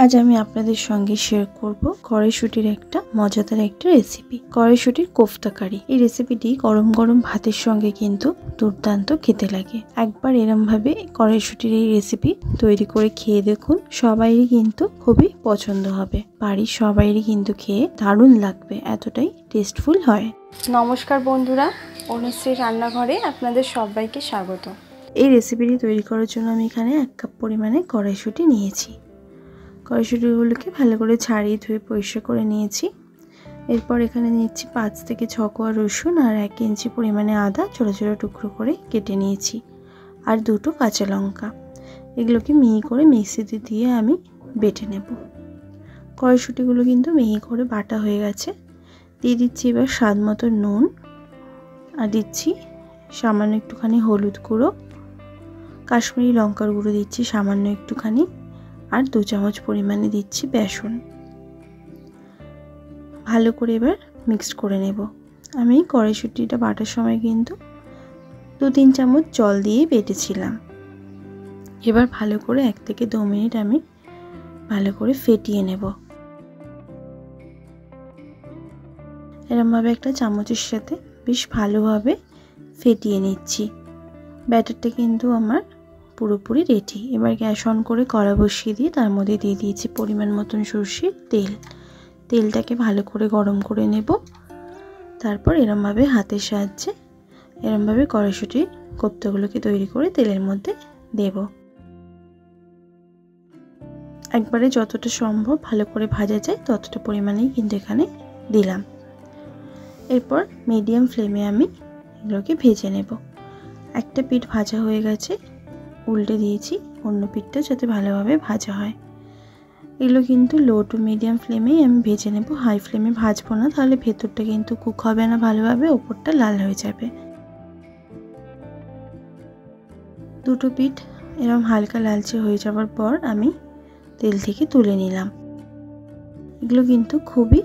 আজ আমি আপনাদের সঙ্গে শেয়ার করব কড়াইশুঁটির একটা মজাদার একটা রেসিপি, কড়াইশুঁটির কোফতা কারি। এই রেসিপিটি গরম গরম ভাতের সঙ্গে কিন্তু দুর্দান্ত খেতে লাগে। একবার এরম ভাবে কড়াইশুঁটির এই রেসিপি তৈরি করে খেয়ে দেখুন, সবাইরই কিন্তু খুবই পছন্দ হবে। বাড়ির সবাইরই কিন্তু খেয়ে দারুণ লাগবে, এতটাই টেস্টফুল হয়। নমস্কার বন্ধুরা, অনুশ্রীর রান্নাঘরে আপনাদের সবাইকে স্বাগত। এই রেসিপিটি তৈরি করার জন্য আমি এখানে 1 কাপ পরিমাণে কড়াইশুঁটি নিয়েছি। কড়াইশুঁটিগুলোকে ভালো করে ছাড়িয়ে ধুয়ে পরিষ্কার করে নিয়েছি। এরপর এখানে নিচ্ছি 5 থেকে 6 কোয়া রসুন আর 1 ইঞ্চি পরিমাণে আদা ছোটো ছোটো টুকরো করে কেটে নিয়েছি, আর 2টো কাঁচা লঙ্কা। এগুলোকে মিহি করে মিক্সিতে দিয়ে আমি বেটে নেব। কড়াইশুঁটিগুলো কিন্তু মিহি করে বাটা হয়ে গেছে। দিয়ে দিচ্ছি এবার স্বাদ মতো নুন, আর দিচ্ছি সামান্য একটুখানি হলুদ গুঁড়ো, কাশ্মীরি লঙ্কার গুঁড়ো দিচ্ছি সামান্য একটুখানি, আর 2 চামচ পরিমাণে দিচ্ছি বেসন। ভালো করে এবার মিক্সড করে নেব। আমি কড়াইশুঁটিটা বাটার সময় কিন্তু 2-3 চামচ জল দিয়ে বেটেছিলাম। এবার ভালো করে 1 থেকে 2 মিনিট আমি ভালো করে ফেটিয়ে নেব। এরমভাবে একটা চামচের সাথে বেশ ভালোভাবে ফেটিয়ে নিচ্ছি। ব্যাটারটা কিন্তু আমার পুরোপুরি রেডি। এবার গ্যাস অন করে কড়া বসিয়ে দিয়ে তার মধ্যে দিয়ে দিয়েছি পরিমাণ মতন সরষের তেল। তেলটাকে ভালো করে গরম করে নেব। তারপর এরমভাবে হাতের সাহায্যে এরমভাবে কড়াইশুঁটির কোফতাগুলোকে তৈরি করে তেলের মধ্যে দেব। একবারে যতটা সম্ভব ভালো করে ভাজা যায় ততটা পরিমাণেই কিন্তু এখানে দিলাম। এরপর মিডিয়াম ফ্লেমে আমি এগুলোকে ভেজে নেব। একটা পিঠ ভাজা হয়ে গেছে, উল্টে দিয়েছি অন্য পিঠটা যাতে ভালোভাবে ভাজা হয়। এগুলো কিন্তু লো টু মিডিয়াম ফ্লেমেই আমি ভেজে নেব, হাই ফ্লেমে ভাজবো না, তাহলে ভেতরটা কিন্তু কুক হবে না ভালোভাবে, ওপরটা লাল হয়ে যাবে। দুটো পিঠ এরকম হালকা লালচে হয়ে যাওয়ার পর আমি তেল থেকে তুলে নিলাম। এগুলো কিন্তু খুবই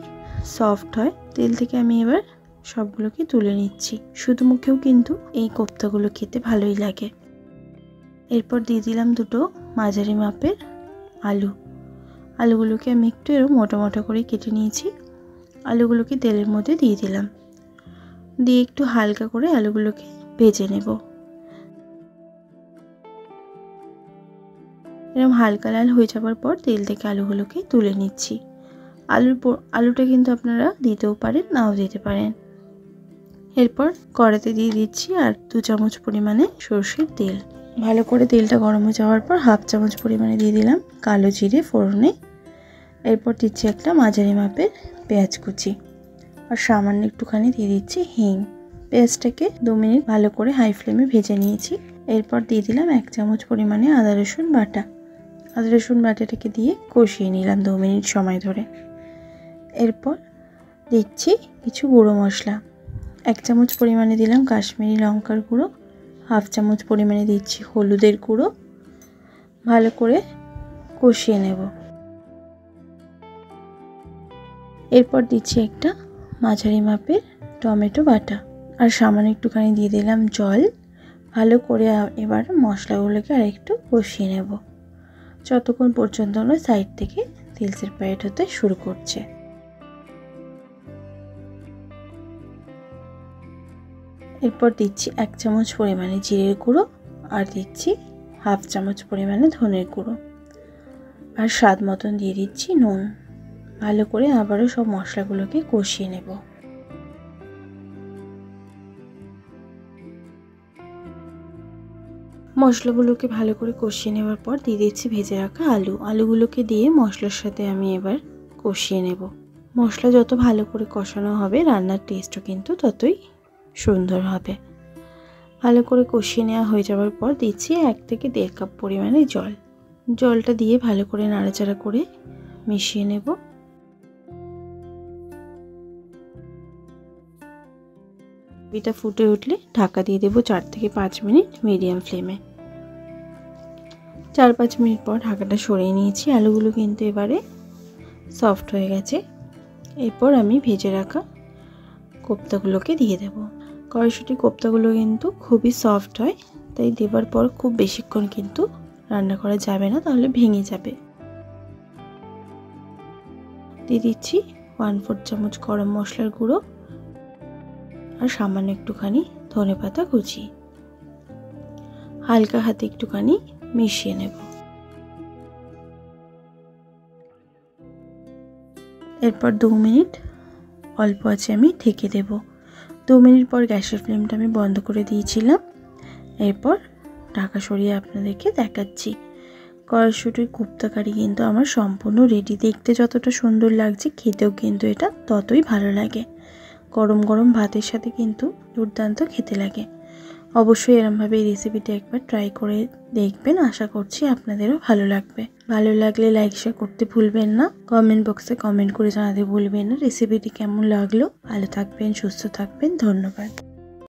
সফট হয়। তেল থেকে আমি এবার সবগুলোকে তুলে নিচ্ছি। শুধু মুখেও কিন্তু এই কোফতাগুলো খেতে ভালোই লাগে। এরপর দিয়ে দিলাম 2টো মাঝারি মাপের আলু। আলুগুলোকে আমি একটু এরকম মোটা মোটা করে কেটে নিয়েছি। আলুগুলোকে তেলের মধ্যে দিয়ে দিলাম, দিয়ে একটু হালকা করে আলুগুলোকে ভেজে নেব। এরকম হালকা লাল হয়ে যাওয়ার পর তেল থেকে আলুগুলোকে তুলে নিচ্ছি। আলুটা কিন্তু আপনারা দিতেও পারেন, নাও দিতে পারেন। এরপর কড়াতে দিয়ে দিচ্ছি আর 2 চামচ পরিমাণে সরষের তেল। ভালো করে তেলটা গরম হয়ে যাওয়ার পর 1/2 চামচ পরিমাণে দিয়ে দিলাম কালো জিরে ফোড়নে। এরপর দিচ্ছি একটা মাঝারি মাপের পেঁয়াজ কুচি, আর সামান্য একটুখানি দিয়ে দিচ্ছি হিং। পেঁয়াজটাকে 2 মিনিট ভালো করে হাই ফ্লেমে ভেজে নিয়েছি। এরপর দিয়ে দিলাম 1 চামচ পরিমাণে আদা রসুন বাটা। আদা রসুন বাটাটাকে দিয়ে কষিয়ে নিলাম 2 মিনিট সময় ধরে। এরপর দিচ্ছি কিছু গুঁড়ো মশলা। 1 চামচ পরিমাণে দিলাম কাশ্মীরি লঙ্কার গুঁড়ো, 1/2 চামচ পরিমাণে দিচ্ছি হলুদের গুঁড়ো। ভালো করে কষিয়ে নেব। এরপর দিচ্ছি একটা মাঝারি মাপের টমেটো বাটা, আর সামান্য একটুখানি দিয়ে দিলাম জল। ভালো করে এবার মশলাগুলোকে আর একটু কষিয়ে নেব, যতক্ষণ পর্যন্ত না সাইড থেকে তেল সেপারেট হতে শুরু করছে। এরপর দিচ্ছি 1 চামচ পরিমাণে জিরের গুঁড়ো, আর দিচ্ছি 1/2 চামচ পরিমাণে ধনের গুঁড়ো, আর স্বাদ মতন দিয়ে দিচ্ছি নুন। ভালো করে আবারও সব মশলাগুলোকে কষিয়ে নেব। মশলাগুলোকে ভালো করে কষিয়ে নেওয়ার পর দিয়ে দিচ্ছি ভেজে রাখা আলুগুলোকে দিয়ে মশলার সাথে আমি এবার কষিয়ে নেব। মশলা যত ভালো করে কষানো হবে রান্নার টেস্টও কিন্তু ততই সুন্দর হবে। ভালো করে কষিয়ে নেওয়া হয়ে যাওয়ার পর দিচ্ছি 1 থেকে 1.5 কাপ পরিমাণে জল। জলটা দিয়ে ভালো করে নাড়াচাড়া করে মিশিয়ে নেব। এটা ফুটে উঠলে ঢাকা দিয়ে দেবো 4 থেকে 5 মিনিট মিডিয়াম ফ্লেমে। 4-5 মিনিট পর ঢাকাটা সরিয়ে নিয়েছি। আলুগুলো কিন্তু এবারে সফট হয়ে গেছে। এরপর আমি ভেজে রাখা কোফতাগুলোকে দিয়ে দেব। কড়াইশুঁটি কোফতাগুলো কিন্তু খুবই সফট হয়, তাই দেওয়ার পর খুব বেশিক্ষণ কিন্তু রান্না করা যাবে না, তাহলে ভেঙে যাবে। দিয়ে দিচ্ছি 1/4 চামচ গরম মশলার গুঁড়ো আর সামান্য একটুখানি ধনেপাতা কুচি। হালকা হাতে একটুখানি মিশিয়ে নেব। এরপর 2 মিনিট অল্প আছে আমি ঢেকে দেব। 2 মিনিট পর গ্যাসের ফ্লেমটা আমি বন্ধ করে দিয়েছিলাম। এরপর ঢাকা সরিয়ে আপনাদেরকে দেখাচ্ছি। কড়াইশুঁটির কোপ্তা কারি কিন্তু আমার সম্পূর্ণ রেডি। দেখতে যতটা সুন্দর লাগছে খেতেও কিন্তু এটা ততই ভালো লাগে। গরম গরম ভাতের সাথে কিন্তু দুর্দান্ত খেতে লাগে। অবশ্যই এরমভাবে এই রেসিপিটা একবার ট্রাই করে দেখবেন। আশা করছি আপনাদেরও ভালো লাগবে। ভালো লাগলে লাইক শেয়ার করতে ভুলবেন না। কমেন্ট বক্সে কমেন্ট করে জানাতে ভুলবেন না রেসিপিটি কেমন লাগলো। ভালো থাকবেন, সুস্থ থাকবেন। ধন্যবাদ।